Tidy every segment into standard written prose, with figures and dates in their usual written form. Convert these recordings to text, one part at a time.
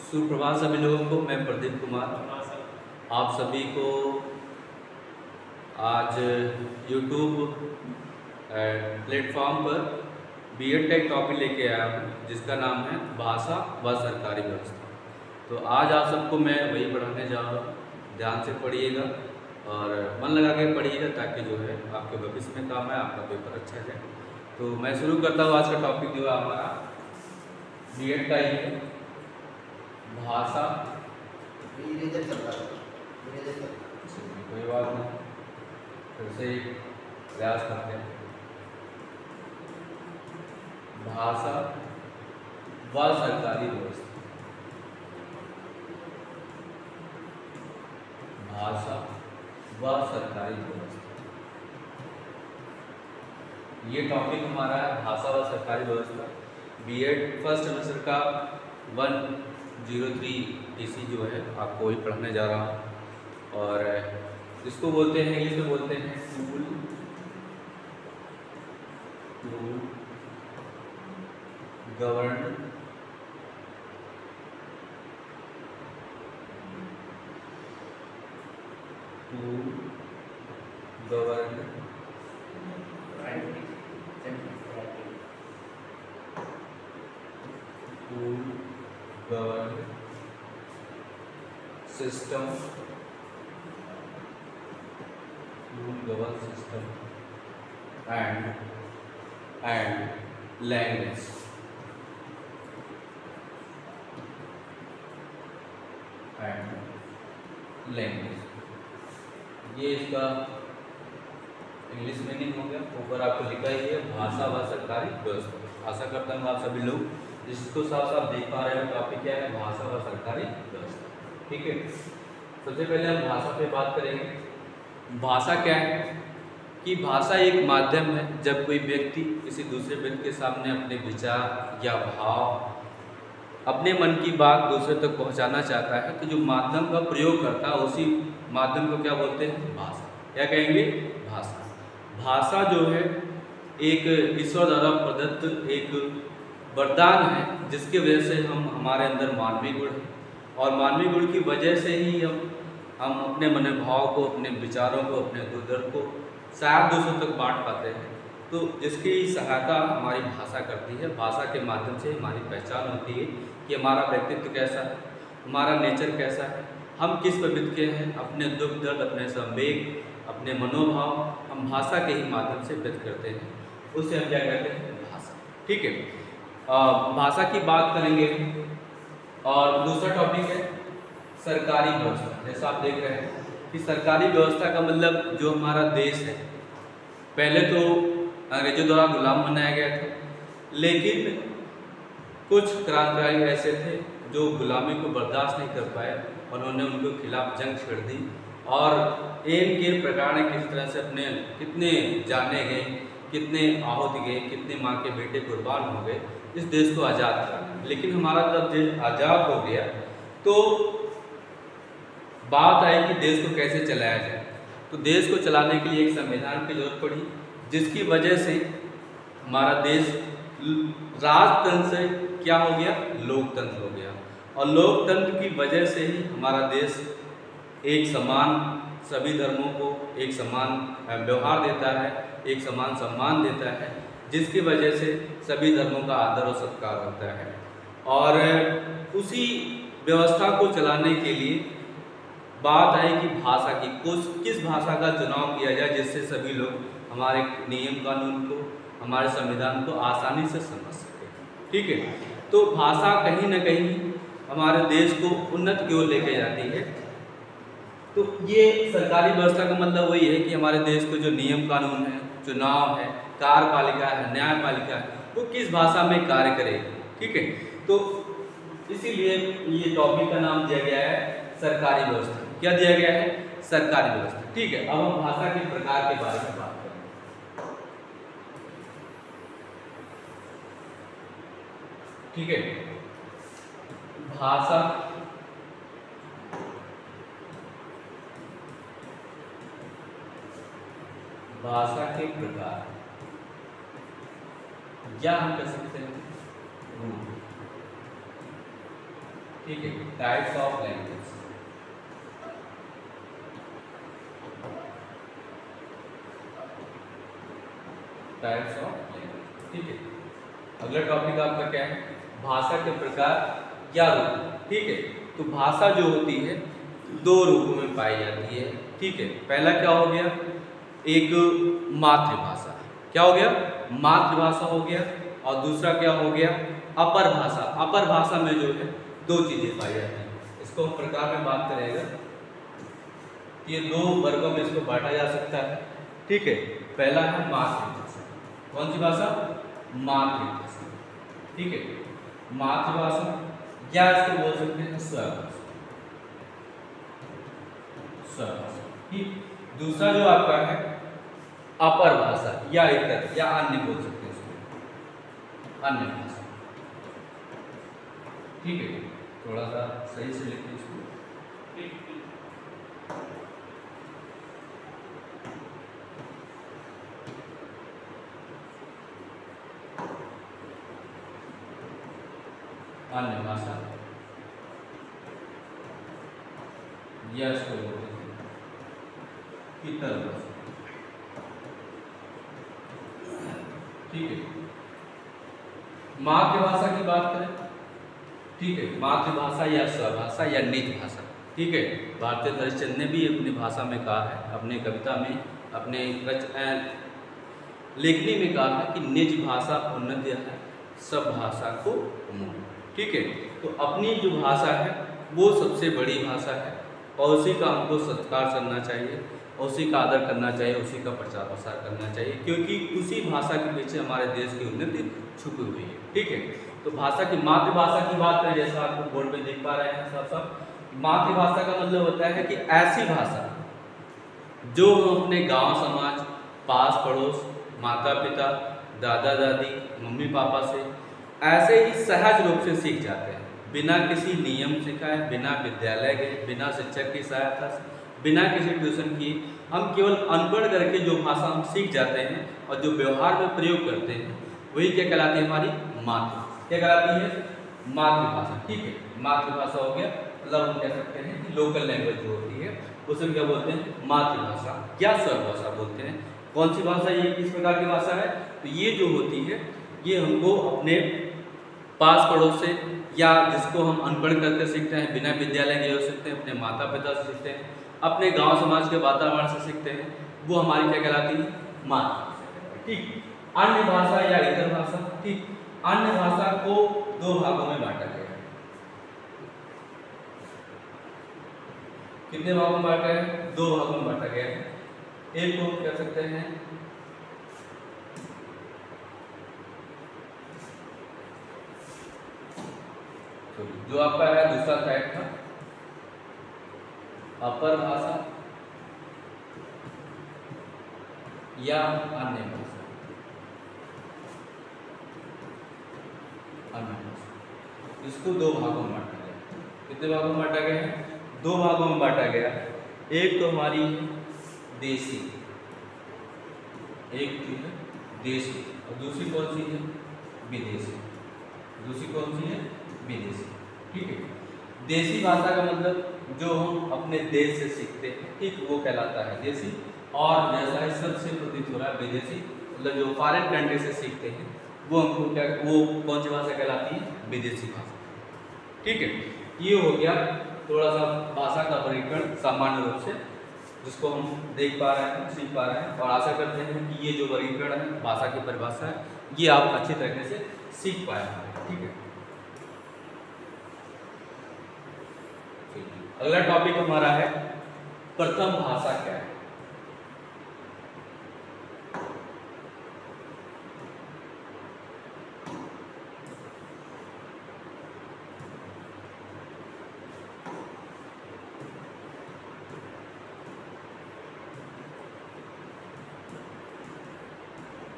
सुप्रभात सभी लोगों को। मैं प्रदीप कुमार आप सभी को आज YouTube प्लेटफॉर्म पर बीएड का एक टॉपिक लेके आया हूँ जिसका नाम है भाषा व सरकारी व्यवस्था। तो आज आप सबको मैं वही पढ़ाने जा रहा हूँ। ध्यान से पढ़िएगा और मन लगा के पढ़िएगा ताकि जो है आपके भविष्य में काम है, आपका पेपर अच्छा जाए। तो मैं शुरू करता हूँ। आज का टॉपिक जो है हमारा बीएड का ही है, भाषा। कोई बात नहीं, फिर से प्रयास करते हैं। भाषा व सरकारी व्यवस्था। भाषा व सरकारी व्यवस्था, ये टॉपिक हमारा है, भाषा व सरकारी व्यवस्था। बीएड फर्स्ट सेमेस्टर का 103 टीसी जो है आपको वही पढ़ने जा रहा हूँ। और इसको बोलते हैं, इंग्लिश में बोलते हैं tool to govern system, and language। ये इसका इंग्लिश मीनिंग हो गया। ऊपर आपको लिखा ही है भाषा व सरकारी व्यवस्था। आशा करता हूँ आप सभी लोग जिसको साफ साफ देख पा रहे हो टॉपिक क्या है, भाषा व सरकारी व्यवस्था। ठीक है, सबसे पहले हम भाषा पे बात करेंगे। भाषा क्या है कि भाषा एक माध्यम है। जब कोई व्यक्ति किसी दूसरे व्यक्ति के सामने अपने विचार या भाव, अपने मन की बात दूसरे तक पहुंचाना चाहता है तो जो माध्यम का प्रयोग करता है उसी माध्यम को क्या बोलते हैं, भाषा। क्या कहेंगे, भाषा। भाषा जो है एक ईश्वर द्वारा प्रदत्त एक वरदान है जिसकी वजह से हमारे अंदर मानवीय गुण है और मानवीय गुण की वजह से ही हम अपने मनोभाव को, अपने विचारों को, अपने दुर्दर्द को शायद दूसरों तक बांट पाते हैं। तो जिसकी सहायता हमारी भाषा करती है। भाषा के माध्यम से हमारी पहचान होती है कि हमारा व्यक्तित्व कैसा है, हमारा नेचर कैसा है, हम किस प्रवृत्ति के हैं, अपने दुख दर्द, अपने संवेग, अपने मनोभाव हम भाषा के ही माध्यम से व्यक्त करते हैं। उससे हम क्या कहते हैं, भाषा। ठीक है, भाषा की बात करेंगे। और दूसरा टॉपिक है सरकारी व्यवस्था। जैसा आप देख रहे हैं कि सरकारी व्यवस्था का मतलब जो हमारा देश है, पहले तो अंग्रेजों द्वारा गुलाम बनाया गया था, लेकिन कुछ क्रांतिकारी ऐसे थे जो गुलामी को बर्दाश्त नहीं कर पाए, उन्होंने उनके खिलाफ जंग छेड़ दी और एक के प्रकार ने किस तरह से अपने कितने जाने गए, कितने आहुति गए, कितने माँ के बेटे कुर्बान हो गए इस देश को आज़ाद कर। लेकिन हमारा जब देश आज़ाद हो गया तो बात आई कि देश को कैसे चलाया जाए। तो देश को चलाने के लिए एक संविधान की जरूरत पड़ी, जिसकी वजह से हमारा देश राजतंत्र से क्या हो गया, लोकतंत्र हो गया। और लोकतंत्र की वजह से ही हमारा देश एक समान सभी धर्मों को एक समान व्यवहार देता है, एक समान सम्मान देता है, जिसकी वजह से सभी धर्मों का आदर और सत्कार होता है। और उसी व्यवस्था को चलाने के लिए बात आई कि भाषा की किस भाषा का चुनाव किया जाए जिससे सभी लोग हमारे नियम कानून को, हमारे संविधान को आसानी से समझ सके। ठीक है, तो भाषा कहीं ना कहीं हमारे देश को उन्नत की ओर लेके जाती है। तो ये सरकारी व्यवस्था का मतलब वही है कि हमारे देश को जो नियम कानून है, चुनाव है, कार्यपालिका है, न्यायपालिका है, वो किस भाषा में कार्य करेगी। ठीक है, तो इसीलिए ये टॉपिक का नाम दिया गया है सरकारी व्यवस्था। क्या दिया गया है, सरकारी व्यवस्था। ठीक है, अब हम भाषा के प्रकार के बारे में बात करें। ठीक है, भाषा भाषा के प्रकार या हम कह सकते हैं रूप। ठीक है, types of language. Types of language, ठीक है। अगला टॉपिक आपका क्या है, भाषा के प्रकार या रूप। ठीक है, तो भाषा जो होती है दो रूपों में पाई जाती है। ठीक है, पहला क्या हो गया, एक मातृभाषा, क्या हो गया, मातृभाषा हो गया, और दूसरा क्या हो गया, अपर भाषा। अपर भाषा में जो है दो चीजें पाई जाती हैं। इसको हम प्रकार में बात करेंगे, ये दो वर्गों में इसको बांटा जा सकता है। ठीक है, पहला है मातृभाषा। कौन सी भाषा, मातृभाषा। ठीक है, मातृभाषा या इसको बोल सकते हैं स्वभाषा। स्वभाषा, ठीक। दूसरा जो आपका है अपर भाषा या इतर या अन्य बोल सकते हैं इसको, अन्य भाषा। ठीक है, थोड़ा सा सही से लिखिए इसको। अन्य भाषा या इसको बोलते हैं इतर भाषा। ठीक है, मातृभाषा की बात करें, ठीक है, मातृभाषा या स्वभाषा या निज भाषा। ठीक है, भारतीय हरिश्चंद्र ने भी अपनी भाषा में कहा है, अपने कविता में, अपने लेखनी में कहा है कि निज भाषा उन्नत है, सब भाषा को मूल। ठीक है, तो अपनी जो भाषा है वो सबसे बड़ी भाषा है, और उसी का हमको सत्कार करना चाहिए, उसी का आदर करना चाहिए, उसी का प्रचार प्रसार करना चाहिए, क्योंकि उसी भाषा के पीछे हमारे देश की उन्नति छुपी हुई है। ठीक है, तो भाषा की, मातृभाषा की बात करें, जैसा आपको बोर्ड में देख पा रहे हैं साफ साफ, मातृभाषा का मतलब होता है कि ऐसी भाषा जो हम अपने गांव समाज, पास पड़ोस, माता पिता, दादा दादी, मम्मी पापा से ऐसे ही सहज रूप से सीख जाते हैं, बिना किसी नियम सिखाए, बिना विद्यालय गए, बिना शिक्षक की सहायता से, बिना किसी ट्यूशन किए, हम केवल अनपढ़ करके जो भाषा हम सीख जाते हैं और जो व्यवहार में प्रयोग करते हैं, वही क्या कहलाती है, हमारी मातृभाषा। क्या कहलाती है, मातृभाषा। ठीक है, मातृभाषा हो गया, मतलब हम कह सकते हैं कि लोकल लैंग्वेज जो होती है उसे क्या बोलते हैं, मातृभाषा या स्वभाषा बोलते हैं। कौन सी भाषा, ये किस प्रकार की भाषा है, तो ये जो होती है ये हमको अपने पास पड़ोस से, या जिसको हम अनपढ़ करके सीखते हैं, बिना विद्यालय गए हो सकते हैं, अपने माता पिता से सीखते हैं, अपने गांव समाज के वातावरण से सीखते हैं, वो हमारी क्या कहलाती है, मातृभाषा। ठीक, अन्य भाषा या इतर भाषा। ठीक, अन्य भाषा को दो भागों में बांटा गया है। कितने भागों में बांटा है, दो भागों में बांटा गया है। एक को कह सकते हैं जो आपका है दूसरा टाइप था अपर भाषा या अन्य भाषा। अन्य भाषा, इसको दो भागों में बांटा गया। कितने भागों में बांटा गया है, दो भागों में बांटा गया। एक तो हमारी देसी, एक जो है देशी, और दूसरी कौन सी है, विदेशी। दूसरी कौन सी है, विदेशी। ठीक है, देसी भाषा का मतलब जो हम अपने देश से सीखते हैं, ठीक, वो कहलाता है देसी। और जैसा इस शब्द से प्रतीत हो रहा है विदेशी, मतलब जो फॉरेन कंट्री से सीखते हैं वो हमको क्या, वो कौन सी भाषा कहलाती है, विदेशी भाषा। ठीक है, ये हो गया थोड़ा सा भाषा का वर्गीकरण सामान्य रूप से, जिसको हम देख पा रहे हैं, सीख पा रहे हैं, और आशा करते हैं कि ये जो वर्गीकरण है, भाषा की परिभाषा है, ये आप अच्छी तरीके से सीख पाए हैं। ठीक है, अगला टॉपिक हमारा है प्रथम भाषा क्या है।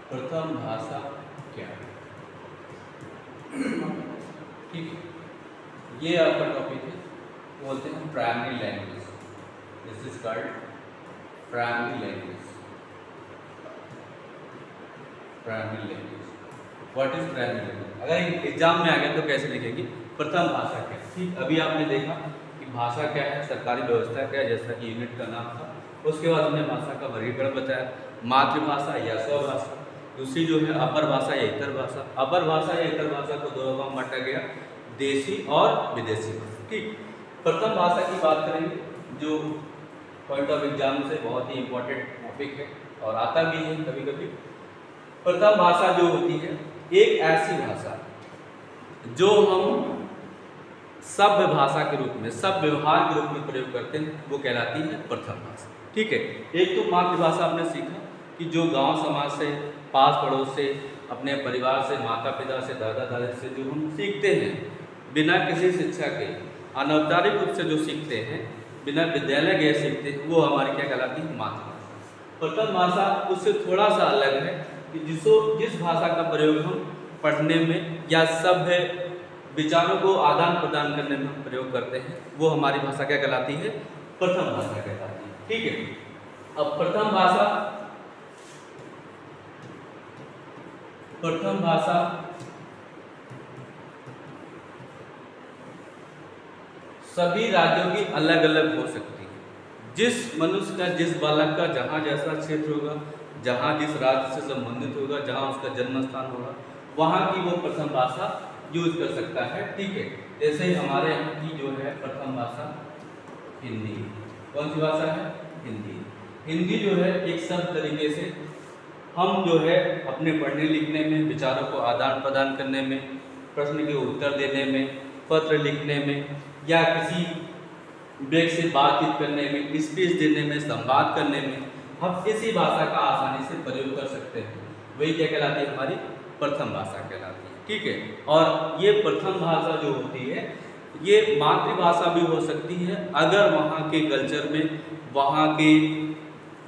प्रथम भाषा क्या है, ठीक है, ये आपका टॉपिक है, बोलते हैं primary language. This is called primary language. Primary language, what is primary language? अगर एग्जाम में आ गया तो कैसे लिखेगी, प्रथम भाषा क्या है। ठीक, अभी आपने देखा कि भाषा क्या है, सरकारी व्यवस्था क्या है, जैसा कि यूनिट का नाम था। उसके बाद हमने भाषा का वर्गीकरण बताया, मातृभाषा या स्वभाषा, दूसरी जो है अपर भाषा या इतर भाषा। अपर भाषा या इतर भाषा को दो भाग में बांटा गया, देशी और विदेशी भाषा। ठीक, प्रथम भाषा की बात करेंगे जो पॉइंट ऑफ एग्जाम से बहुत ही इंपॉर्टेंट टॉपिक है और आता भी है कभी कभी। प्रथम भाषा जो होती है एक ऐसी भाषा जो हम सभ्य भाषा के रूप में, सभ्य व्यवहार के रूप में प्रयोग करते हैं, वो कहलाती है प्रथम भाषा। ठीक है, एक तो मातृभाषा आपने सीखा कि जो गांव समाज से, पास पड़ोस से, अपने परिवार से, माता पिता से, दादा दादी से जो हम सीखते हैं बिना किसी शिक्षा के, अनौपचारिक रूप से जो सीखते हैं, बिना विद्यालय गए सीखते हैं, वो हमारी क्या कहलाती है, मातृभाषा। प्रथम भाषा उससे थोड़ा सा अलग है कि जिस भाषा का प्रयोग हम पढ़ने में या सभ्य विचारों को आदान प्रदान करने में हम प्रयोग करते हैं, वो हमारी भाषा क्या कहलाती है, प्रथम भाषा कहलाती है। ठीक है, अब प्रथम भाषा सभी राज्यों की अलग अलग हो सकती है। जिस मनुष्य का, जिस बालक का जहाँ जैसा क्षेत्र होगा, जहाँ जिस राज्य से संबंधित होगा, जहाँ उसका जन्म स्थान होगा, वहाँ की वो प्रथम भाषा यूज कर सकता है। ठीक है, जैसे ही हमारे यहाँ की जो है प्रथम भाषा हिंदी। कौन सी भाषा है, हिंदी। हिंदी जो है एक सब तरीके से हम जो है अपने पढ़ने लिखने में, विचारों को आदान प्रदान करने में, प्रश्न के उत्तर देने में, पत्र लिखने में, या किसी व्यक्ति से बातचीत करने में, स्पीच देने में, संवाद करने में हम इसी भाषा का आसानी से प्रयोग कर सकते हैं। वही क्या कहलाती है, हमारी प्रथम भाषा कहलाती है। ठीक है, और ये प्रथम भाषा जो होती है ये मातृभाषा भी हो सकती है अगर वहाँ के कल्चर में, वहाँ के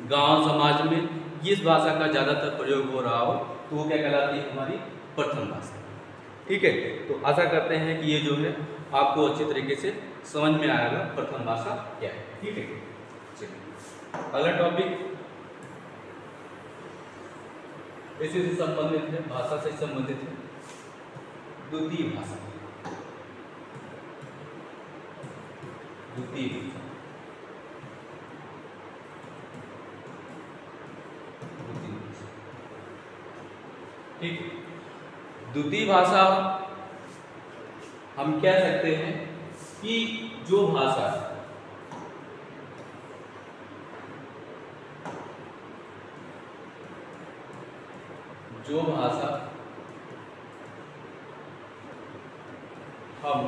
गांव समाज में इस भाषा का ज़्यादातर प्रयोग हो रहा हो, तो वो क्या कहलाती है, हमारी प्रथम भाषा। ठीक है, तो आशा करते हैं कि ये जो है आपको अच्छी तरीके से समझ में आएगा प्रथम भाषा क्या है। ठीक है, चलिए अगला टॉपिक इसी से संबंधित है, भाषा से संबंधित है, द्वितीय भाषा। द्वितीय भाषा, ठीक है। द्वितीय भाषा हम कह सकते हैं कि जो भाषा हम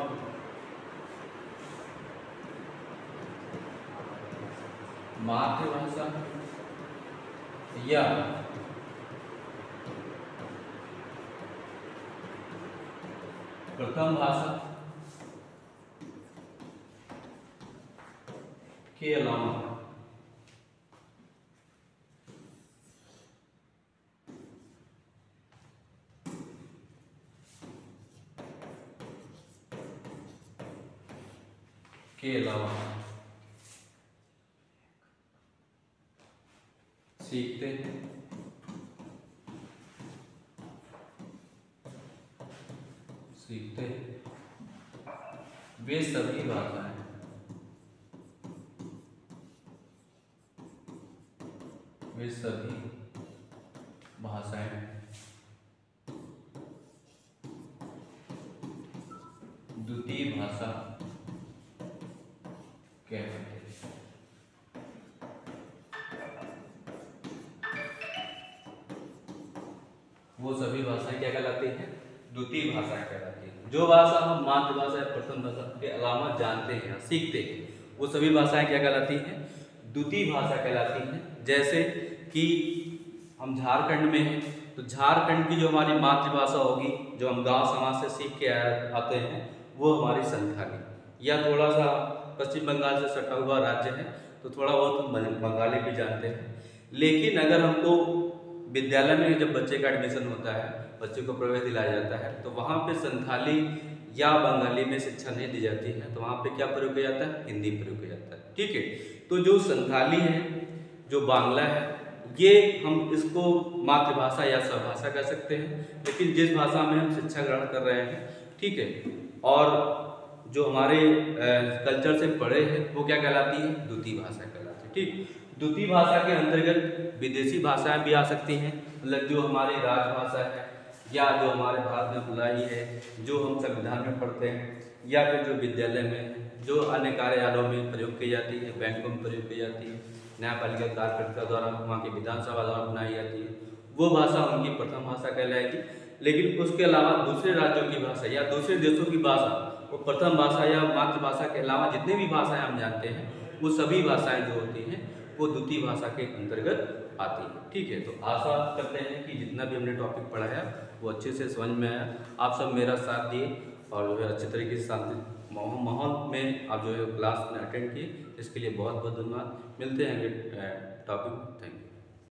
मातृभाषा या प्रथम भाषा के अलावा सीखते हैं, वे सभी भाषाएं द्वितीय भाषा कहलाती है। वो सभी भाषाएं क्या कहलाती हैं, द्वितीय भाषाएं कहलाती हैं। जो भाषा हम मातृभाषा या प्रथम भाषा के अलावा जानते हैं, सीखते हैं, वो सभी भाषाएं क्या कहलाती हैं, द्वितीय भाषा कहलाती हैं। जैसे कि हम झारखंड में हैं तो झारखंड की जो हमारी मातृभाषा होगी, जो हम गांव समाज से सीख के आते हैं, वो हमारी संथाली। या थोड़ा सा पश्चिम बंगाल से सटा हुआ राज्य है तो थोड़ा बहुत हम बंगाली भी जानते हैं। लेकिन अगर हमको विद्यालय में जब बच्चे का एडमिशन होता है, बच्चे को प्रवेश दिलाया जाता है, तो वहाँ पे संथाली या बंगाली में शिक्षा नहीं दी जाती है, तो वहाँ पे क्या प्रयोग किया जाता है, हिंदी प्रयोग किया जाता है। ठीक है, तो जो संथाली है, जो बांग्ला है, ये हम इसको मातृभाषा या स्वभाषा कह सकते हैं, लेकिन जिस भाषा में हम शिक्षा ग्रहण कर रहे हैं, ठीक है, और जो हमारे कल्चर से परे है वो क्या कहलाती है, द्वितीय भाषा कहलाती है। ठीक, द्वितीय भाषा के अंतर्गत विदेशी भाषाएं भी आ सकती हैं, मतलब जो हमारी राजभाषा है या जो हमारे भारत में बुलाई है, जो हम संविधान में पढ़ते हैं, या फिर जो विद्यालय में, जो अन्य कार्यालयों में प्रयोग की जाती है, बैंकों में प्रयोग की जाती है, न्यायपालिका कार्यकर्ता द्वारा, वहाँ की विधानसभा द्वारा अपनाई जाती है, वो भाषा उनकी प्रथम भाषा कहलाएगी। लेकिन उसके अलावा दूसरे राज्यों की भाषा या दूसरे देशों की भाषा, वो प्रथम भाषा या मातृभाषा के अलावा जितने भी भाषाएं हम जानते हैं, वो सभी भाषाएं जो होती हैं वो द्वितीय भाषा के अंतर्गत आती है। ठीक है, तो आशा करते हैं कि जितना भी हमने टॉपिक पढ़ाया वो अच्छे से समझ में आया, आप सब मेरा साथ दिए और जो है अच्छे तरीके से शांति माहौल में आप जो है क्लास में अटेंड किए, इसके लिए बहुत बहुत धन्यवाद। मिलते हैं अगले टॉपिक। Thank you.